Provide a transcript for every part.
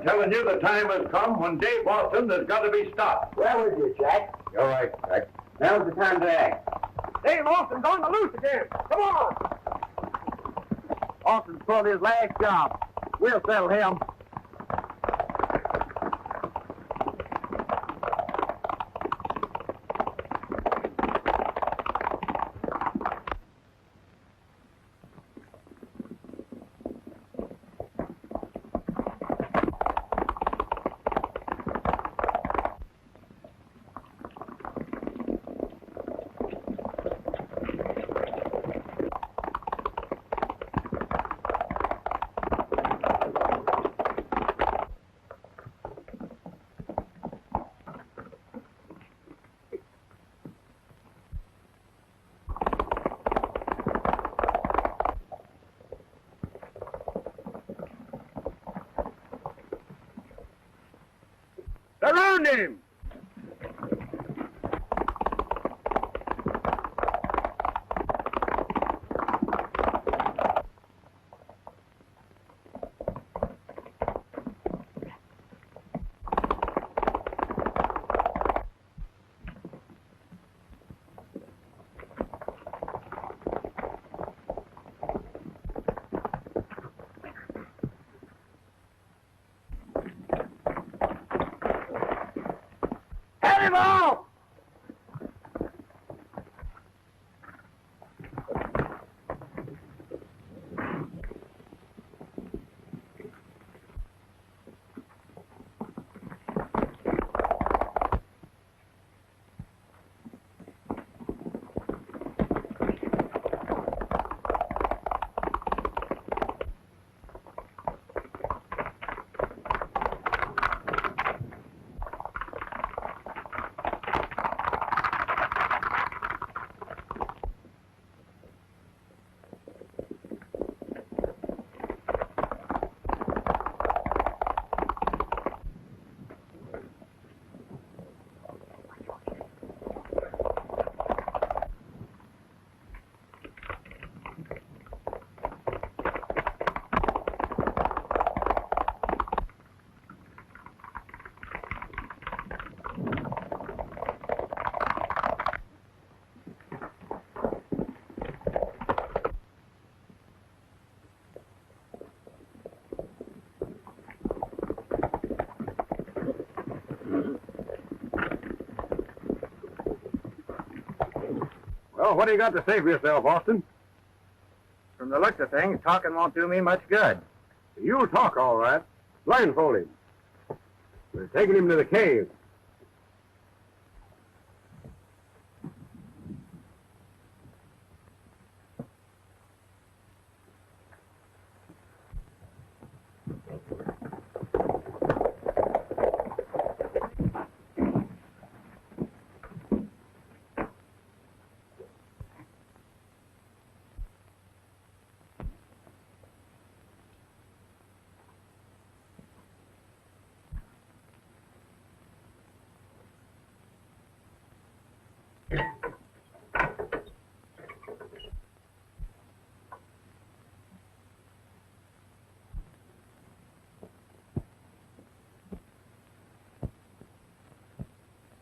telling you the time has come when Dave Austin has got to be stopped. Where was you, Jack? You're right, Jack. Now's the time to act. Dave Austin's on the loose again. Come on. Austin's pulled his last job. We'll settle him. Around him! Well, what do you got to say for yourself, Austin? From the looks of things, talking won't do me much good. You'll talk, all right. Blindfold him. We're taking him to the cave.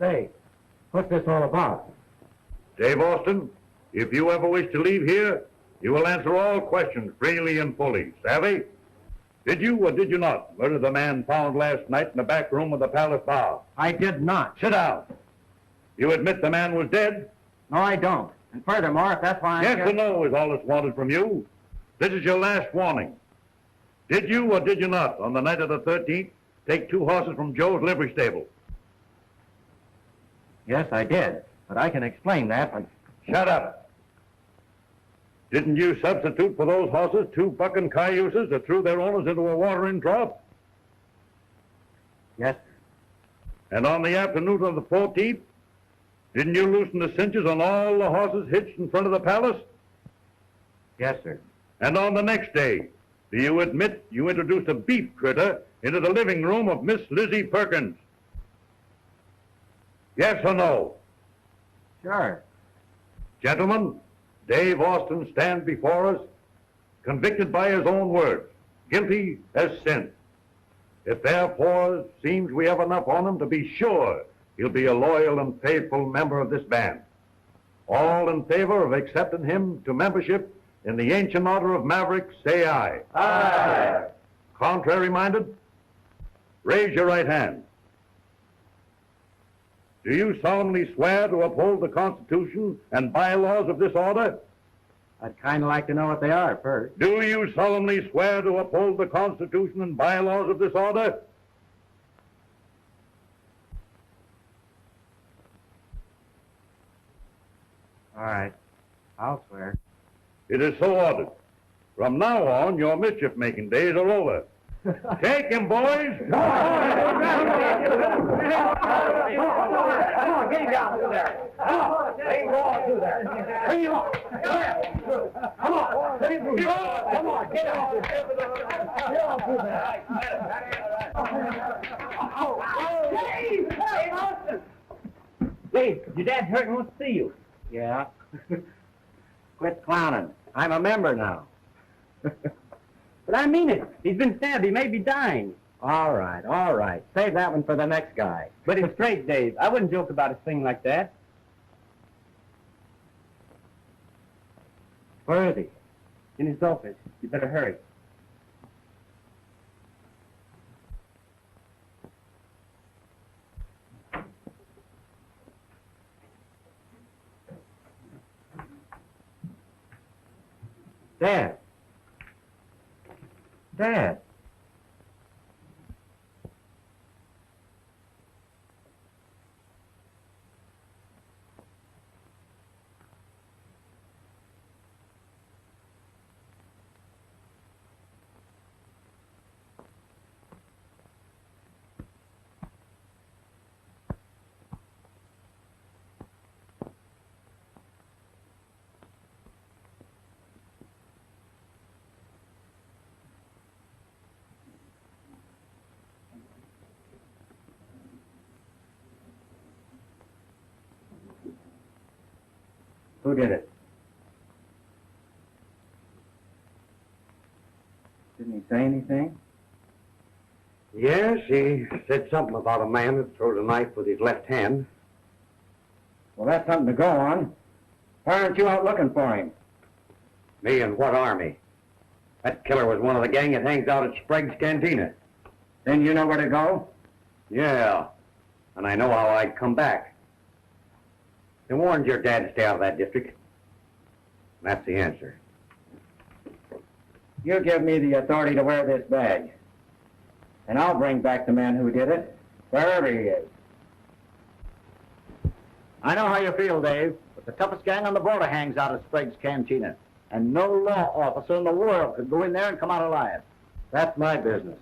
Say, what's this all about? Dave Austin, if you ever wish to leave here, you will answer all questions freely and fully. Savvy? Did you or did you not murder the man found last night in the back room of the Palace Bar? I did not. Sit down. You admit the man was dead? No, I don't. And furthermore, if that's why I'm Yes here... or no is all that's wanted from you. This is your last warning. Did you or did you not, on the night of the 13th, take 2 horses from Joe's livery stable? Yes, I did. But I can explain that when... Shut up. Didn't you substitute for those horses 2 bucking cayuses that threw their owners into a watering trough? Yes, sir. And on the afternoon of the 14th, didn't you loosen the cinches on all the horses hitched in front of the palace? Yes, sir. And on the next day, do you admit you introduced a beef critter into the living room of Miss Lizzie Perkins? Yes or no? Sure. Gentlemen, Dave Austin stands before us, convicted by his own words, guilty as sin. It therefore seems we have enough on him to be sure he'll be a loyal and faithful member of this band. All in favor of accepting him to membership in the ancient order of Maverick, say aye. Aye. Contrary-minded? Raise your right hand. Do you solemnly swear to uphold the Constitution and bylaws of this order? I'd kind of like to know what they are first. Do you solemnly swear to uphold the Constitution and bylaws of this order? All right. I'll swear. It is so ordered. From now on, your mischief-making days are over. Take him, boys! Come on, get him down through there. Come on, let him go on through there. Bring him on. Come on, let him through. Come on, get on through there. Get on through there. Dave! Austin! Dave, your dad's hurt and wants to see you. Yeah. Quit clowning. I'm a member now. But I mean it. He's been stabbed. He may be dying. All right, all right. Save that one for the next guy. But it's straight, Dave. I wouldn't joke about a thing like that. Where is he? In his office. You better hurry. Dad. Dad. Who did it? Didn't he say anything? Yes, he said something about a man that throws a knife with his left hand. Well, that's something to go on. Why aren't you out looking for him? Me and what army? That killer was one of the gang that hangs out at Sprague's Cantina. Then you know where to go? Yeah, and I know how I'd come back. They warned your dad to stay out of that district. That's the answer. You give me the authority to wear this badge. And I'll bring back the man who did it, wherever he is. I know how you feel, Dave, but the toughest gang on the border hangs out at Sprague's Cantina. And no law officer in the world could go in there and come out alive. That's my business.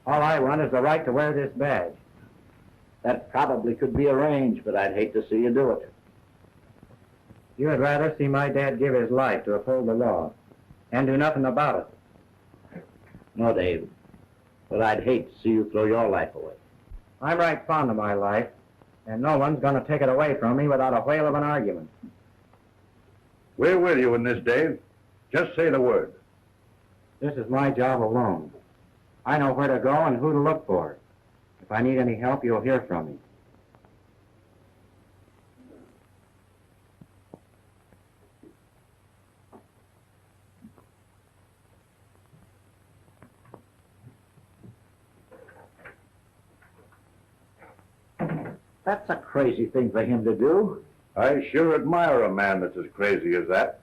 All I want is the right to wear this badge. That probably could be arranged, but I'd hate to see you do it. You would rather see my dad give his life to uphold the law and do nothing about it. No, Dave, but I'd hate to see you throw your life away. I'm right fond of my life, and no one's going to take it away from me without a whale of an argument. We're with you in this, Dave. Just say the word. This is my job alone. I know where to go and who to look for. If I need any help, you'll hear from me. That's a crazy thing for him to do. I sure admire a man that's as crazy as that.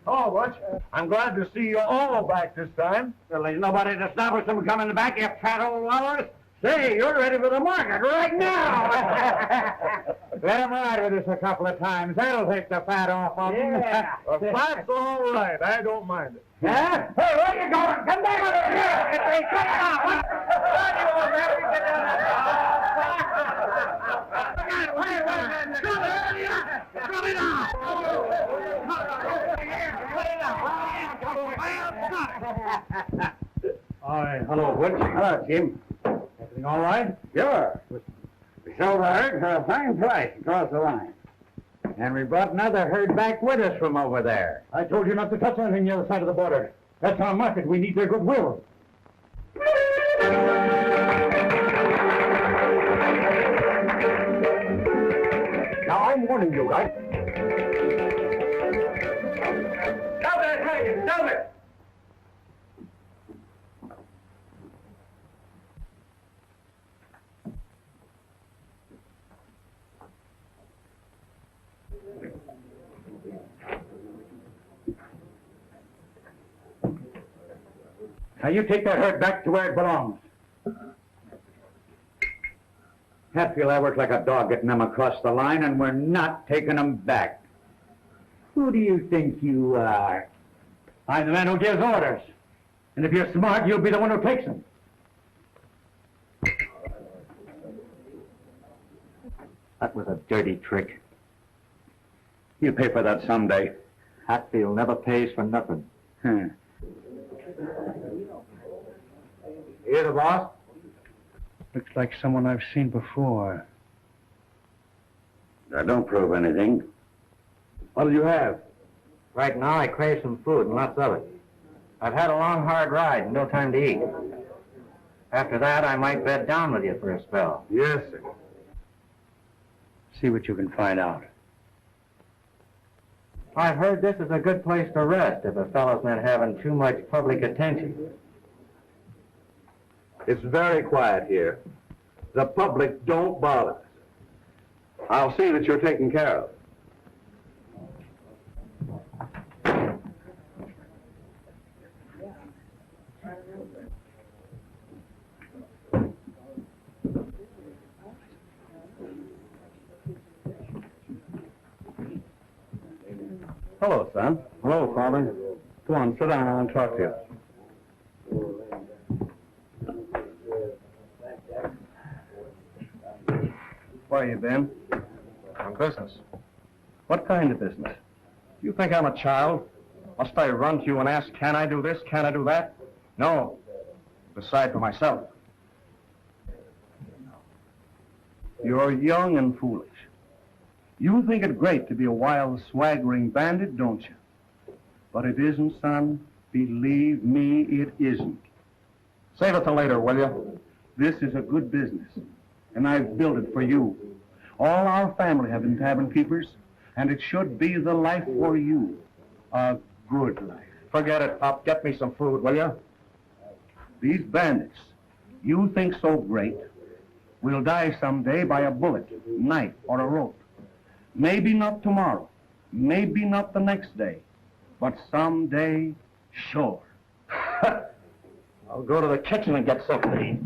Oh, Butch, I'm glad to see you all back this time. Well, there's nobody to stop us from coming back, you fat old wallers. Say, you're ready for the market right now. Let him ride with us a couple of times. That'll take the fat off of him. Yeah. Well, that's all right. I don't mind it. Huh? Hey, where you going? Come back over here. Hey, cut it off. What do you want, Maverick? Get down there. Cut it off. Hello, Butch. Hello, Jim. Everything all right? Sure. We sold the herd for a fine price across the line. And we brought another herd back with us from over there. I told you not to touch anything the other side of the border. That's our market. We need their goodwill. Now, I'm warning you, guys. Stop that wagon! Stop it! Now, you take that herd back to where it belongs. Hatfield, I work like a dog getting them across the line, and we're not taking them back. Who do you think you are? I'm the man who gives orders. And if you're smart, you'll be the one who takes them. That was a dirty trick. You'll pay for that someday. Hatfield never pays for nothing. Here, the boss? Looks like someone I've seen before. That don't prove anything. What do you have? Right now, I crave some food and lots of it. I've had a long, hard ride and no time to eat. After that, I might bed down with you for a spell. Yes, sir. See what you can find out. I've heard this is a good place to rest if a fellow's not having too much public attention. It's very quiet here. The public don't bother us. I'll see that you're taken care of. Hello, son. Hello, Father. Come on, sit down. I want to talk to you. Where you been? On business. What kind of business? You think I'm a child? Must I run to you and ask, can I do this, can I do that? No. Decide for myself. You're young and foolish. You think it great to be a wild, swaggering bandit, don't you? But it isn't, son. Believe me, it isn't. Save it till later, will you? This is a good business, and I've built it for you. All our family have been tavern keepers, and it should be the life for you. A good life. Forget it, Pop. Get me some food, will you? These bandits, you think so great, will die someday by a bullet, knife, or a rope. Maybe not tomorrow, maybe not the next day, but someday, sure. I'll go to the kitchen and get something to eat.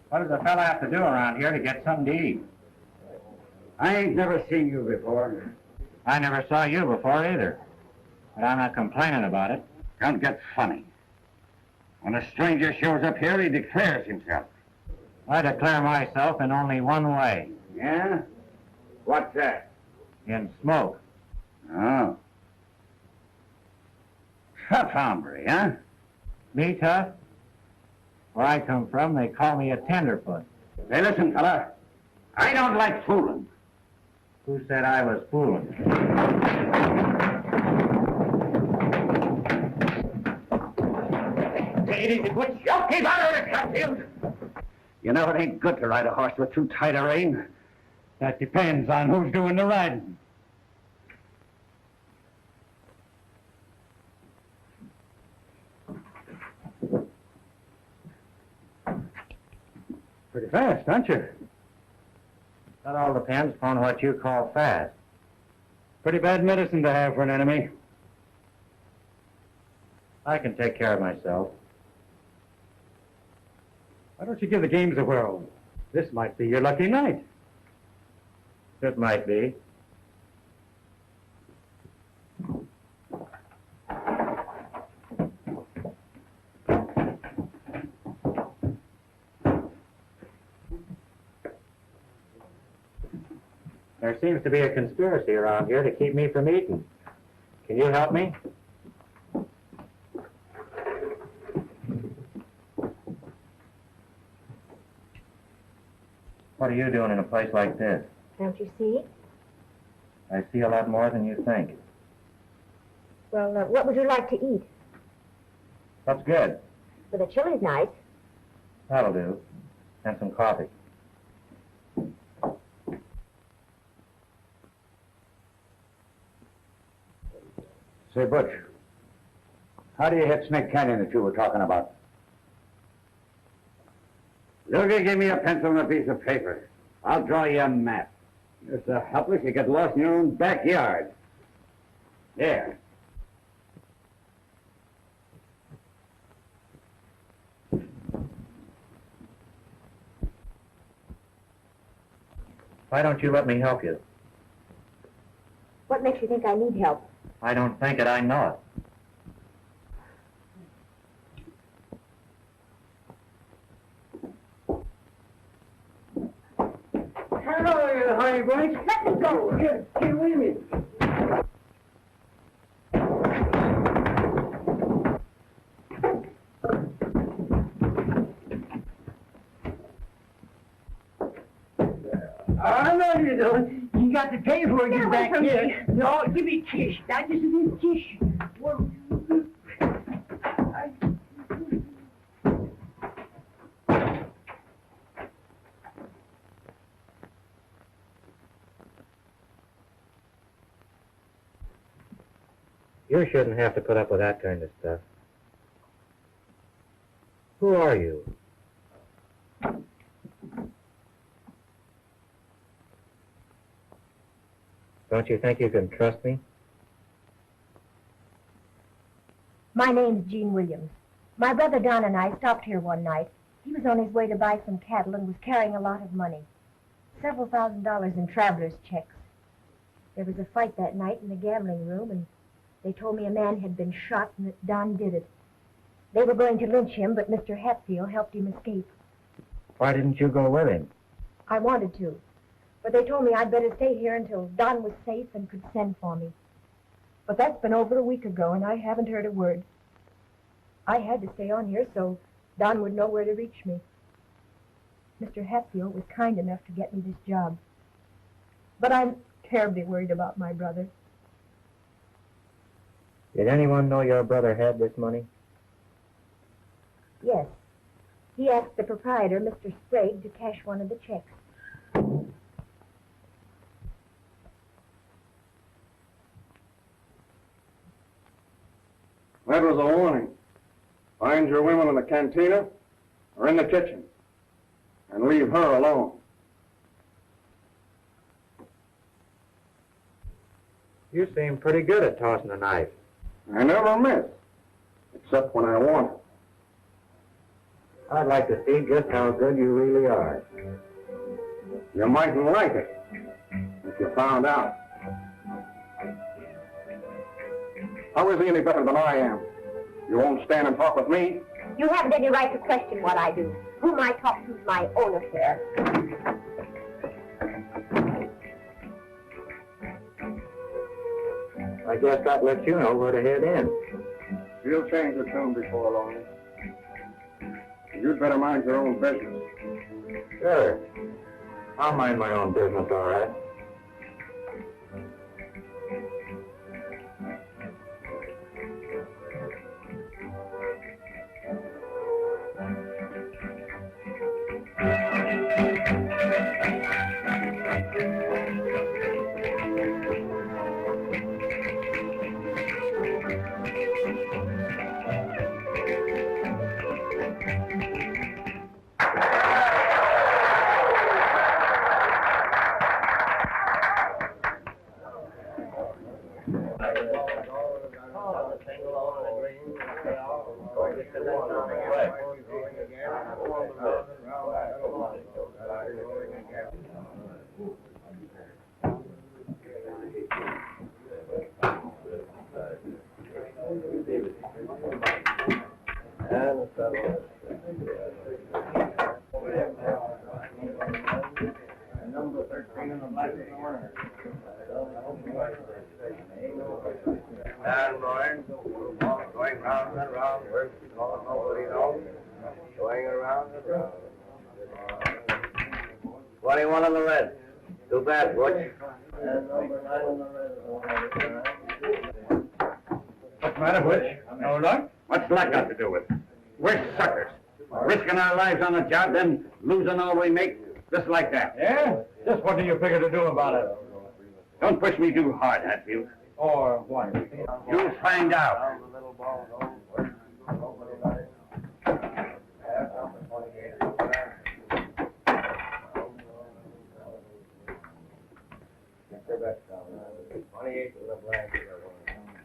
What does a fella have to do around here to get something to eat? I ain't never seen you before. I never saw you before either. But I'm not complaining about it. Don't get funny. When a stranger shows up here, he declares himself. I declare myself in only one way. Yeah? What's that? In smoke. Oh. Tough hombre, huh? Me tough? Where I come from, they call me a tenderfoot. Hey, listen, fella. I don't like fooling. Who said I was fooling? Take it easy, Butch. You keep out of it, Hatfield. You know it ain't good to ride a horse with too tight a rein. That depends on who's doing the riding. Pretty fast, aren't you? That all depends upon what you call fast. Pretty bad medicine to have for an enemy. I can take care of myself. Why don't you give the games a whirl? This might be your lucky night. It might be. There seems to be a conspiracy around here to keep me from eating. Can you help me? What are you doing in a place like this? Don't you see? I see a lot more than you think. Well, what would you like to eat? That's good. Well, the chili's nice. That'll do. And some coffee. Say, Butch, how do you hit Snake Canyon that you were talking about? Look, give me a pencil and a piece of paper. I'll draw you a map. You're so helpless you get lost in your own backyard. There. Why don't you let me help you? What makes you think I need help? I don't think it, I know it. Hello, honey bunch. Let me go. Get with me. I know you don't. You got to pay for it back here. No, give me a kiss. I just need a kiss. Well, You shouldn't have to put up with that kind of stuff. Who are you? Don't you think you can trust me? My name's Jean Williams. My brother Don and I stopped here one night. He was on his way to buy some cattle and was carrying a lot of money. Several $1,000s in traveler's checks. There was a fight that night in the gambling room, and they told me a man had been shot and that Don did it. They were going to lynch him, but Mr. Hatfield helped him escape. Why didn't you go with him? I wanted to, but they told me I'd better stay here until Don was safe and could send for me. But that's been over a week ago, and I haven't heard a word. I had to stay on here so Don would know where to reach me. Mr. Hatfield was kind enough to get me this job. But I'm terribly worried about my brother. Did anyone know your brother had this money? Yes. He asked the proprietor, Mr. Sprague, to cash one of the checks. That was a warning. Find your women in the cantina or in the kitchen and leave her alone. You seem pretty good at tossing a knife. I never miss, except when I want it. I'd like to see just how good you really are. You mightn't like it if you found out. How is he any better than I am? You won't stand and talk with me? You haven't any right to question what I do. Whom I talk to is my own affair. I guess that lets you know where to head in. We'll change the tune before long. You'd better mind your own business. Sure. I'll mind my own business, all right. Going round and round, nobody knows. Going around and round. 21 on the red. Too bad, Butch. And number 9 on the red. What's the matter, Butch? No luck? What's luck got to do with it? We're suckers. Risking our lives on the job, then losing all we make, just like that. Yeah? Just what do you figure to do about it? Don't push me too hard, Hatfield. Or what? You'll find out.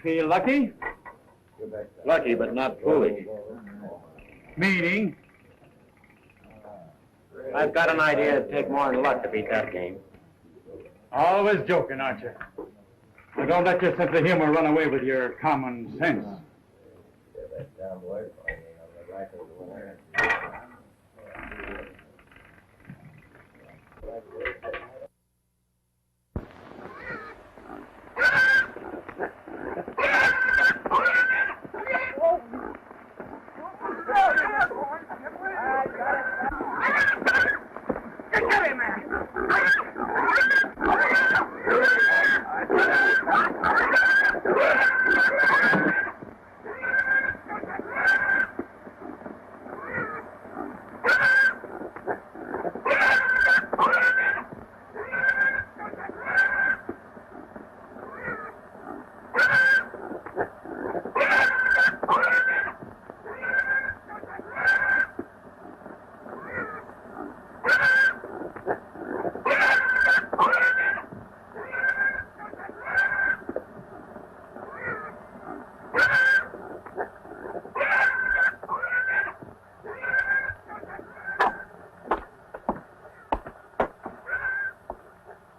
Feel lucky? Lucky, but not foolish. Meaning? I've got an idea it'd take more than luck to beat that game. Always joking, aren't you? Now don't let your sense of humor run away with your common sense.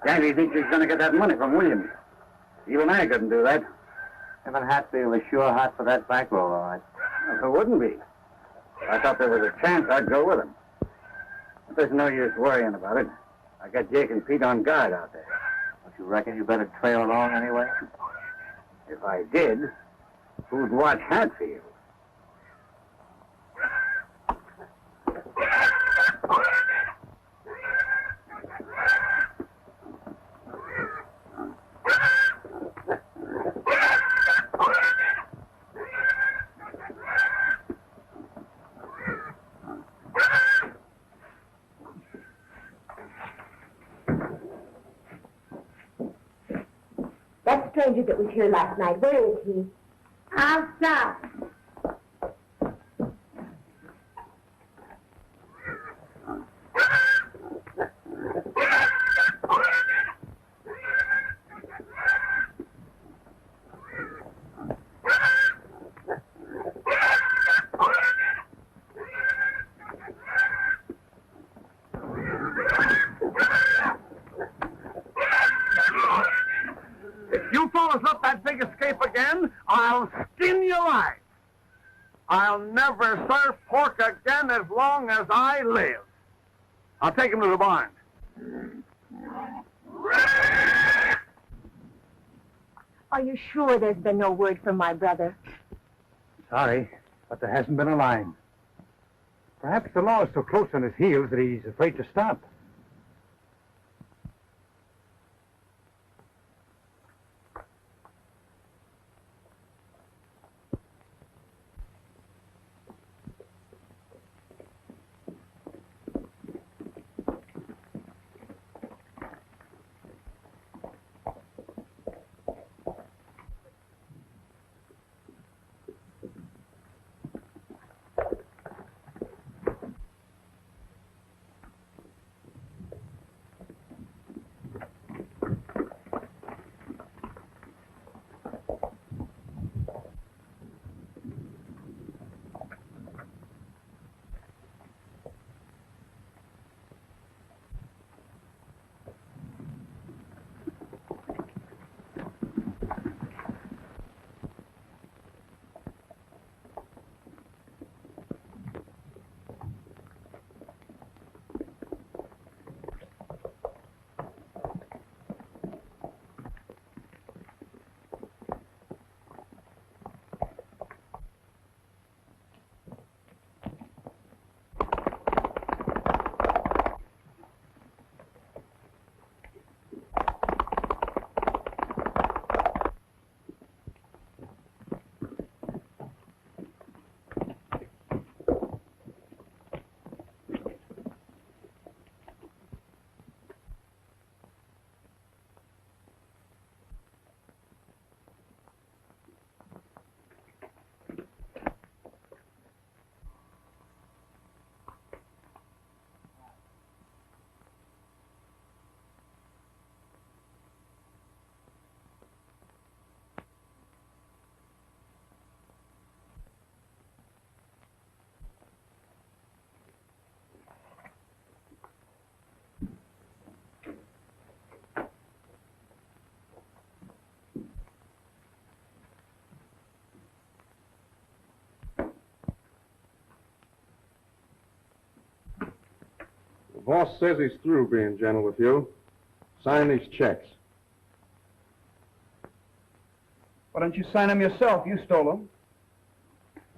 Yankee thinks he's going to get that money from Williams. Even I couldn't do that. Him and Hatfield was sure hot for that bankroll, all right. Well, who wouldn't be? I thought there was a chance I'd go with him. But there's no use worrying about it. I got Jake and Pete on guard out there. Don't you reckon you better trail along anyway? If I did, who'd watch Hatfield? That stranger that was here last night, where is he? Outside. You fellas up that big escape again, I'll skin you alive. I'll never serve pork again as long as I live. I'll take him to the barn. Are you sure there's been no word from my brother? Sorry, but there hasn't been a line. Perhaps the law is so close on his heels that he's afraid to stop. The boss says he's through being gentle with you. Sign these checks. Why don't you sign them yourself? You stole them.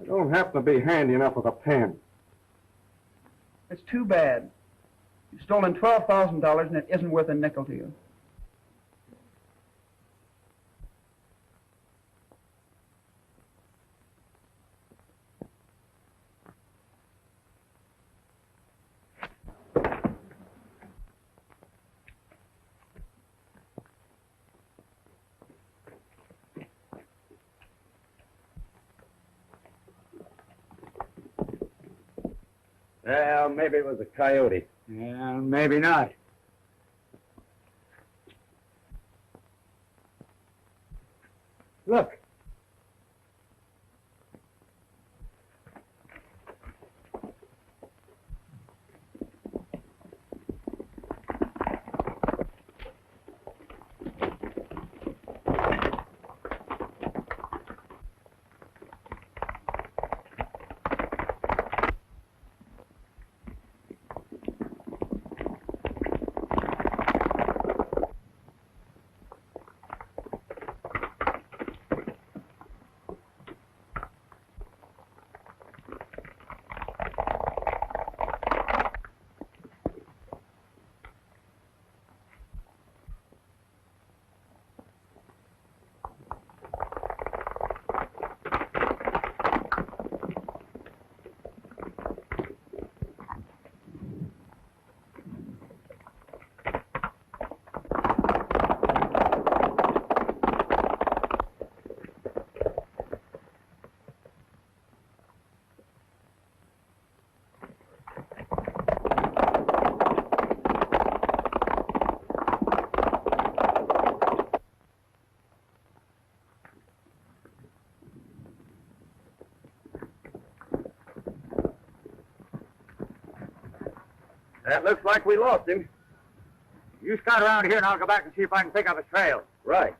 I don't happen to be handy enough with a pen. It's too bad. You've stolen $12,000 and it isn't worth a nickel to you. Well, maybe it was a coyote. Yeah, maybe not. Look. That looks like we lost him. You scout around here and I'll go back and see if I can pick up his trail. Right.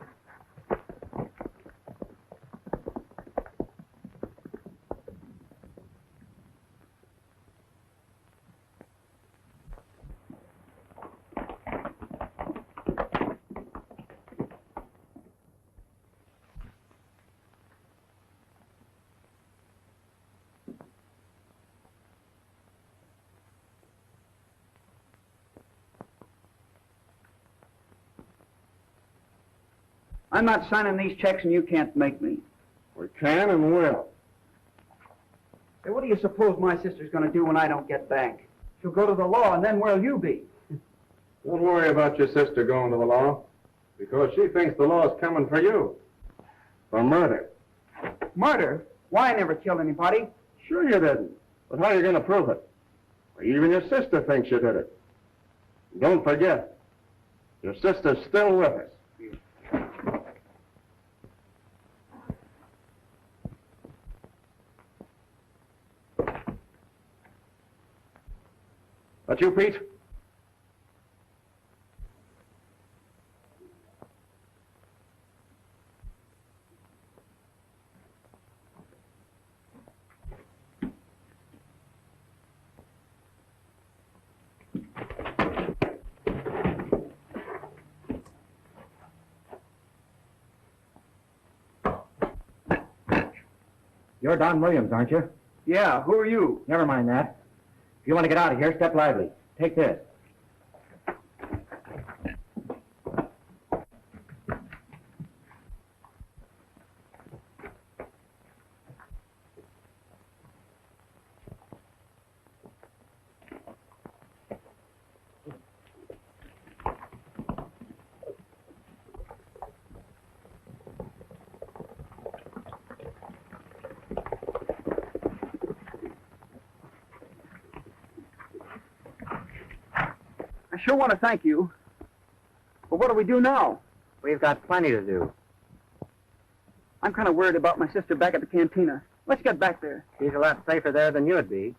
I'm not signing these checks and you can't make me. We can and will. Hey, what do you suppose my sister's going to do when I don't get back? She'll go to the law, and then where'll you be? Don't worry about your sister going to the law, because she thinks the law's coming for you. For murder. Murder? Why, I never killed anybody. Sure you didn't. But how are you going to prove it? Well, even your sister thinks you did it. Don't forget, your sister's still with us. That you, Pete? You're Don Williams, aren't you? Yeah, who are you? Never mind that. If you want to get out of here, step lively. Take this. I sure want to thank you. But what do we do now? We've got plenty to do. I'm kind of worried about my sister back at the cantina. Let's get back there. She's a lot safer there than you'd be.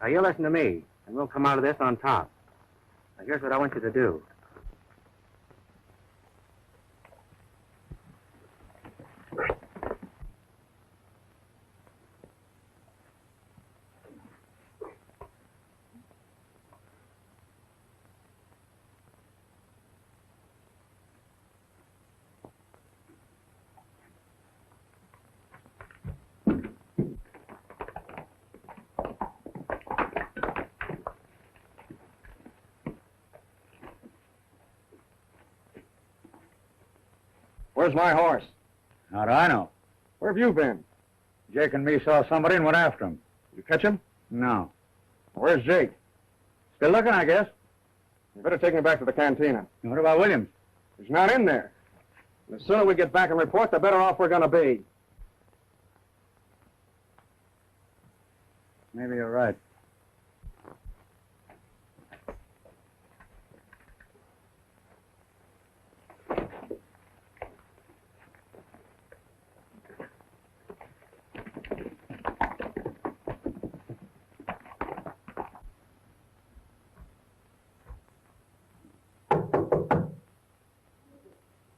Now, you listen to me, and we'll come out of this on top. Now, here's what I want you to do. Where's my horse? How do I know? Where have you been? Jake and me saw somebody and went after him. You catch him? No. Where's Jake? Still looking, I guess. You better take me back to the cantina. And what about Williams? He's not in there. And the sooner we get back and report, the better off we're going to be. Maybe you're right.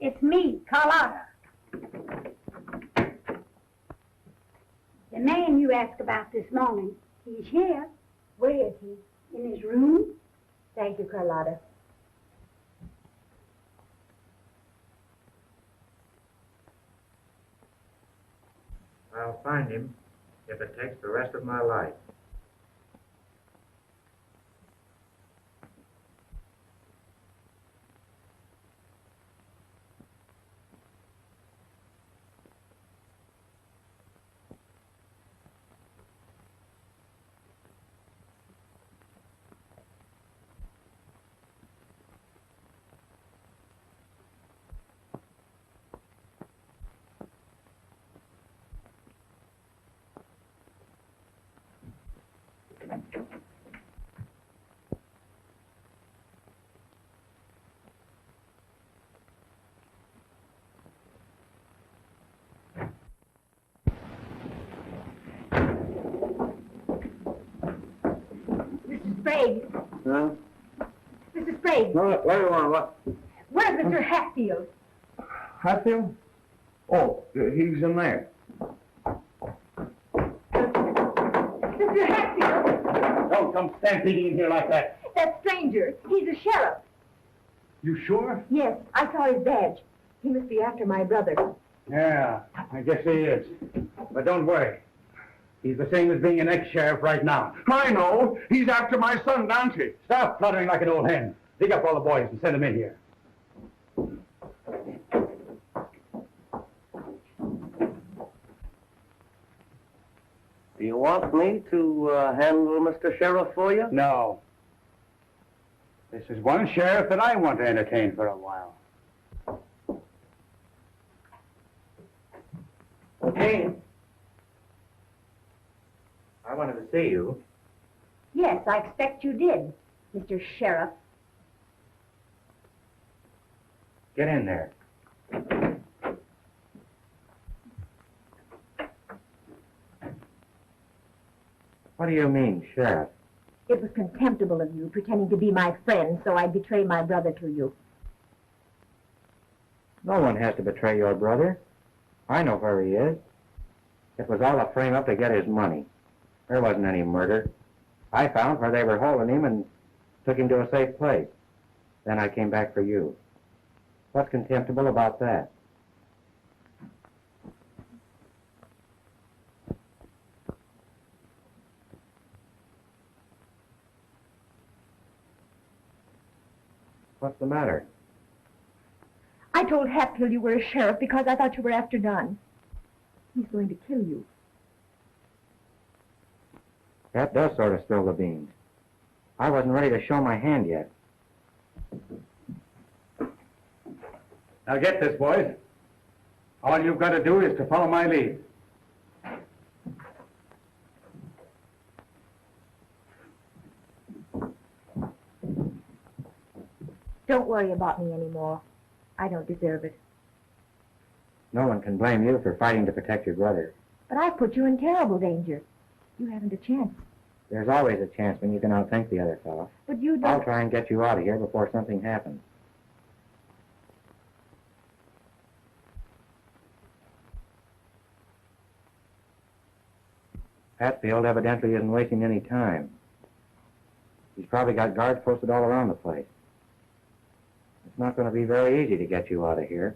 It's me, Carlotta. The man you asked about this morning, he's here. Where is he? In his room? Thank you, Carlotta. I'll find him if it takes the rest of my life. Mrs. Sprague. Huh? Mrs. Sprague. No, wait a minute. What? Where's Mr. Hatfield? Hatfield? Oh, he's in there. Mr. Hatfield! Don't come stampeding in here like that. That stranger. He's a sheriff. You sure? Yes, I saw his badge. He must be after my brother. Yeah, I guess he is. But don't worry. He's the same as being an ex-sheriff right now. I know. He's after my son, Dante. Stop fluttering like an old hen. Dig up all the boys and send them in here. Do you want me to handle Mr. Sheriff for you? No. This is one sheriff that I want to entertain for a while. Okay. I wanted to see you. Yes, I expect you did, Mr. Sheriff. Get in there. What do you mean, Sheriff? It was contemptible of you, pretending to be my friend, so I'd betray my brother to you. No one has to betray your brother. I know where he is. It was all a frame-up to get his money. There wasn't any murder. I found where they were holding him and took him to a safe place. Then I came back for you. What's contemptible about that? What's the matter? I told Hatfield you were a sheriff because I thought you were after Don. He's going to kill you. That does sort of spill the beans. I wasn't ready to show my hand yet. Now get this, boys. All you've got to do is to follow my lead. Don't worry about me anymore. I don't deserve it. No one can blame you for fighting to protect your brother. But I've put you in terrible danger. You haven't a chance. There's always a chance when you can outthink the other fellow. But you don't... I'll try and get you out of here before something happens. Hatfield evidently isn't wasting any time. He's probably got guards posted all around the place. It's not going to be very easy to get you out of here.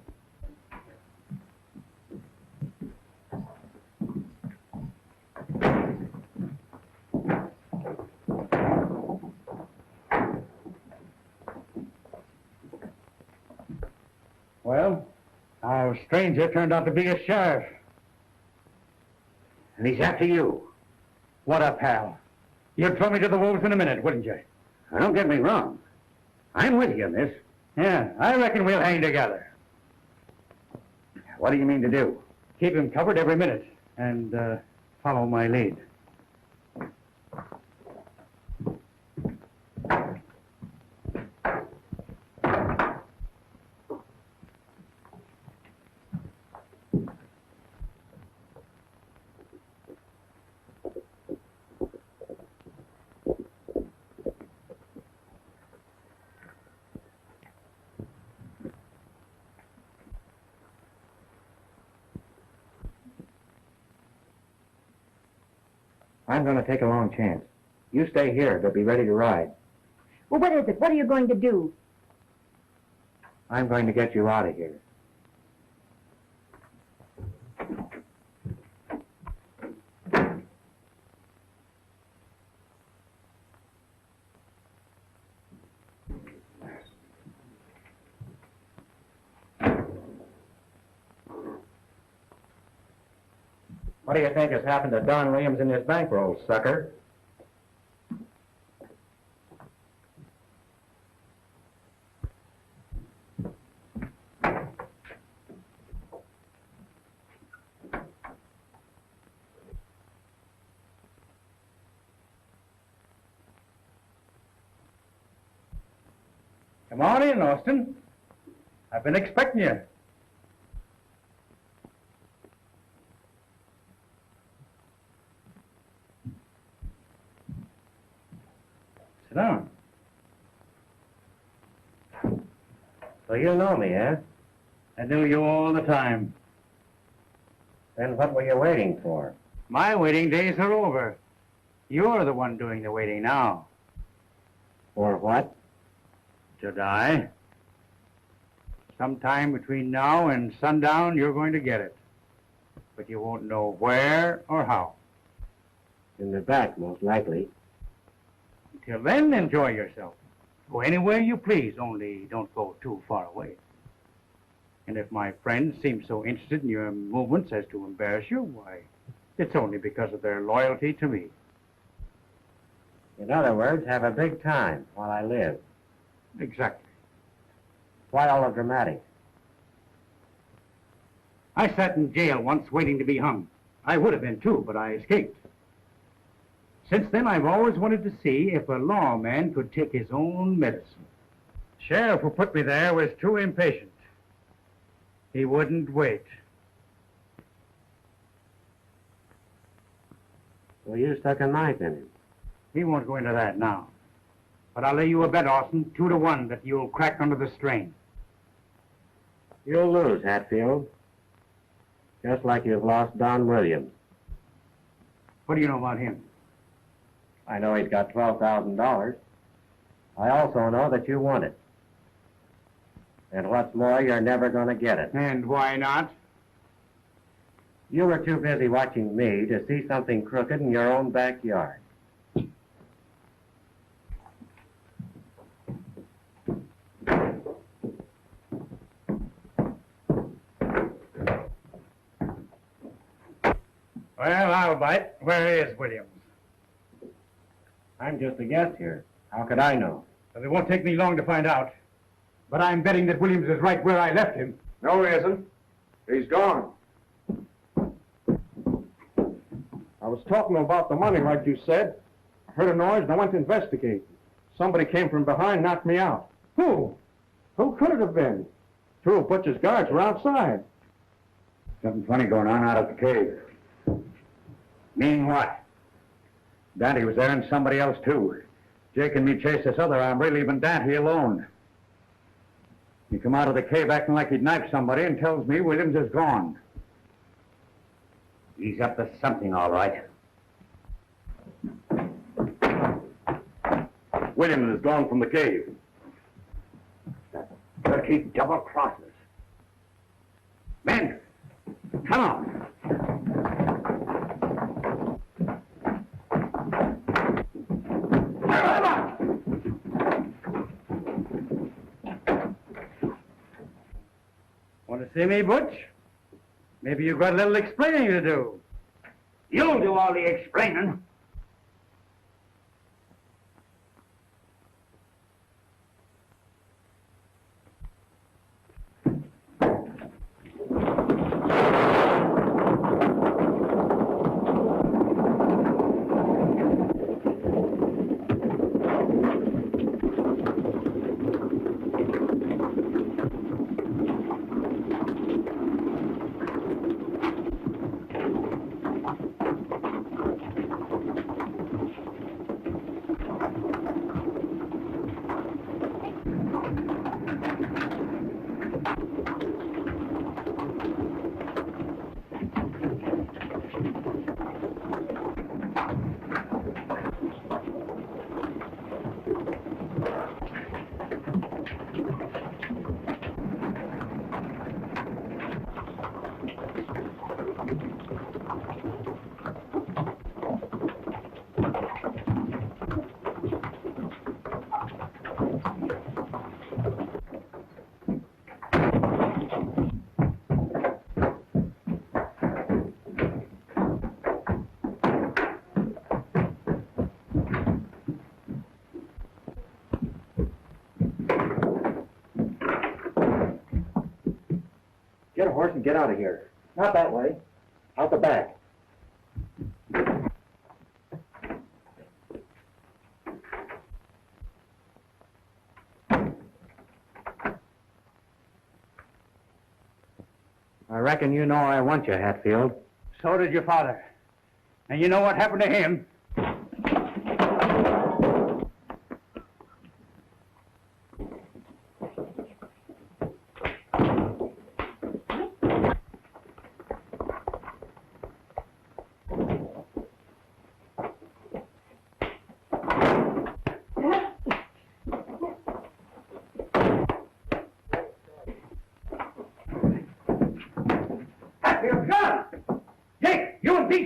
Well, our stranger turned out to be a sheriff. And he's after you. What a pal. You'd throw me to the wolves in a minute, wouldn't you? Now, don't get me wrong. I'm with you in this. Yeah, I reckon we'll hang together. What do you mean to do? Keep him covered every minute and follow my lead. I'm going to take a long chance. You stay here, but be ready to ride. Well, what is it? What are you going to do? I'm going to get you out of here. What do you think has happened to Don Williams and his bankroll, sucker? Come on in, Austin. I've been expecting you. Sit down. So you know me, eh? I knew you all the time. Then what were you waiting for? My waiting days are over. You're the one doing the waiting now. For what? To die. Sometime between now and sundown, you're going to get it. But you won't know where or how. In the back, most likely. Till then, enjoy yourself. Go anywhere you please, only don't go too far away. And if my friends seem so interested in your movements as to embarrass you, why, It's only because of their loyalty to me. In other words, have a big time while I live. Exactly. Why all the dramatic? I sat in jail once waiting to be hung. I would have been too, but I escaped. Since then, I've always wanted to see if a lawman could take his own medicine. Sheriff who put me there was too impatient. He wouldn't wait. Well, you stuck a knife in him. He won't go into that now. But I'll lay you a bet, Austin, 2-1, that you'll crack under the strain. You'll lose, Hatfield. Just like you've lost Don Williams. What do you know about him? I know he's got $12,000. I also know that you want it. And what's more, you're never going to get it. And why not? You were too busy watching me to see something crooked in your own backyard. Well, I'll bite. Where is Williams? I'm just a guest here. How could I know? Well, it won't take me long to find out. But I'm betting that Williams is right where I left him. No, he isn't. He's gone. I was talking about the money, like you said. I heard a noise and I went to investigate. Somebody came from behind, knocked me out. Who? Who could it have been? Two of Butcher's guards were outside. Something funny going on out of the cave. Meaning what? Dante was there and somebody else, too. Jake and me chased this other hombre, leaving Dante alone. He come out of the cave acting like he'd knifed somebody and tells me Williams is gone. He's up to something, all right. Williams is gone from the cave. Dirty double crosses. Men, come on. Want to see me, Butch? Maybe you've got a little explaining to do. You'll do all the explaining. Get a horse and get out of here. Not that way. Out the back. I reckon you know I want you, Hatfield. So did your father. And you know what happened to him?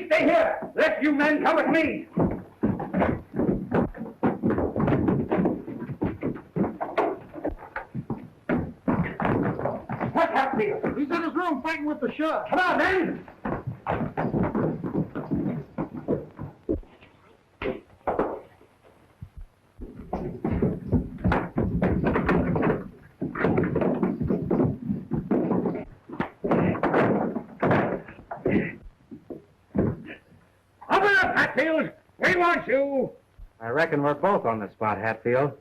Stay here! Let you men come with me! What's Hatfield? He's in his room fighting with the sheriff. Come on, men! Hatfield! We want you! I reckon we're both on the spot, Hatfield.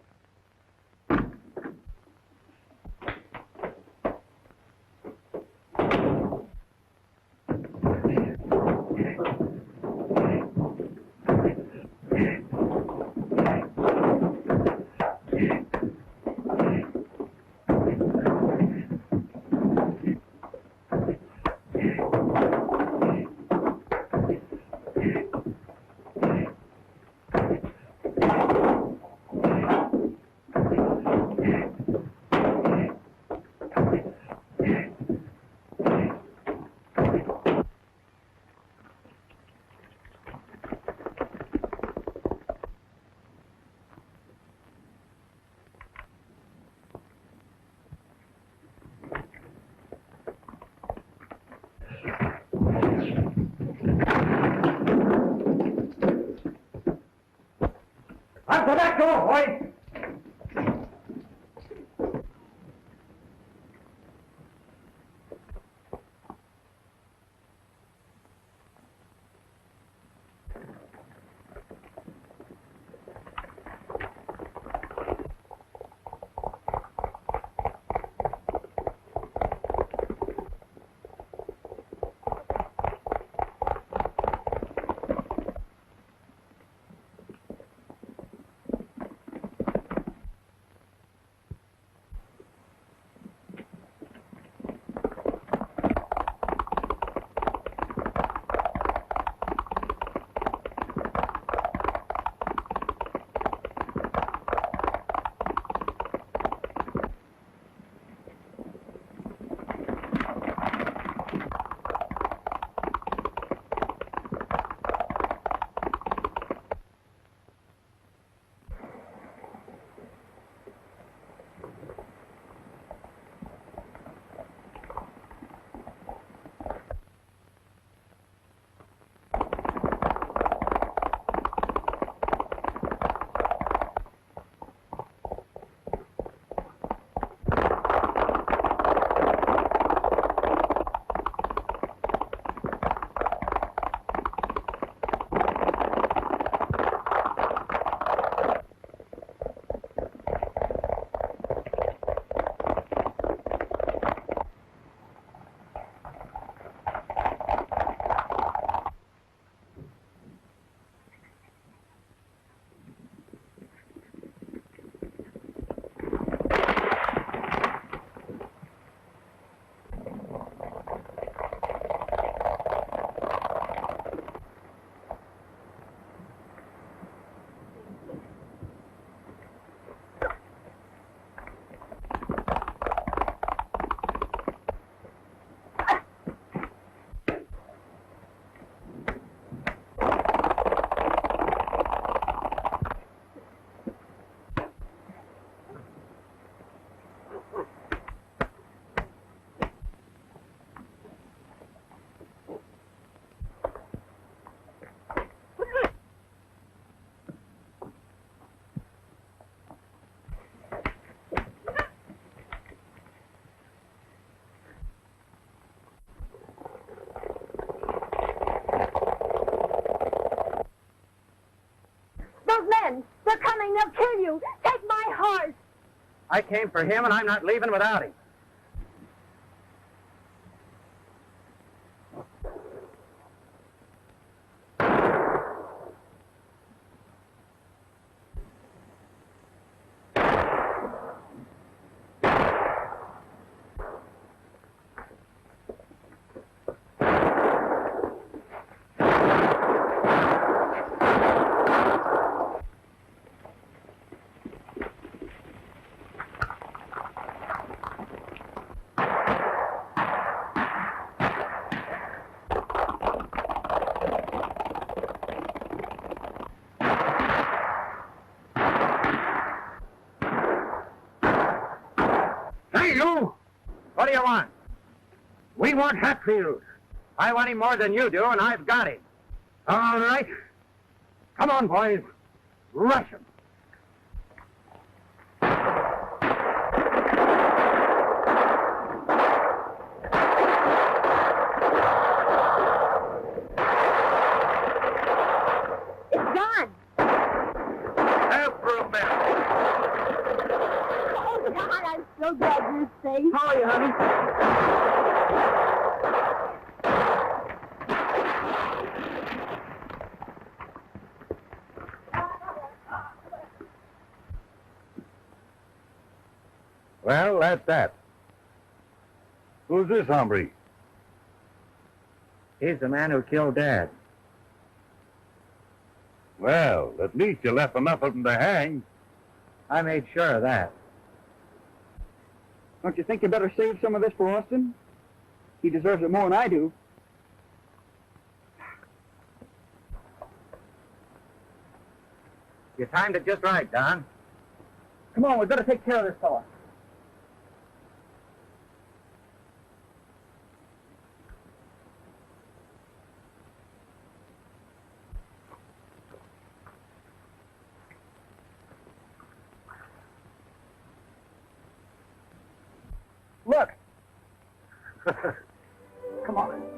Up to that door, boy! They're coming. They'll kill you. Take my horse. I came for him, and I'm not leaving without him. You? What do you want? We want Hatfield. I want him more than you do, and I've got him. All right. Come on, boys. Rush him. Well, that's that. Who's this hombre? He's the man who killed Dad. Well, at least you left enough of him to hang. I made sure of that. Don't you think you better save some of this for Austin? He deserves it more than I do. You timed it just right, Don. Come on, we better take care of this fella. Look. Come on.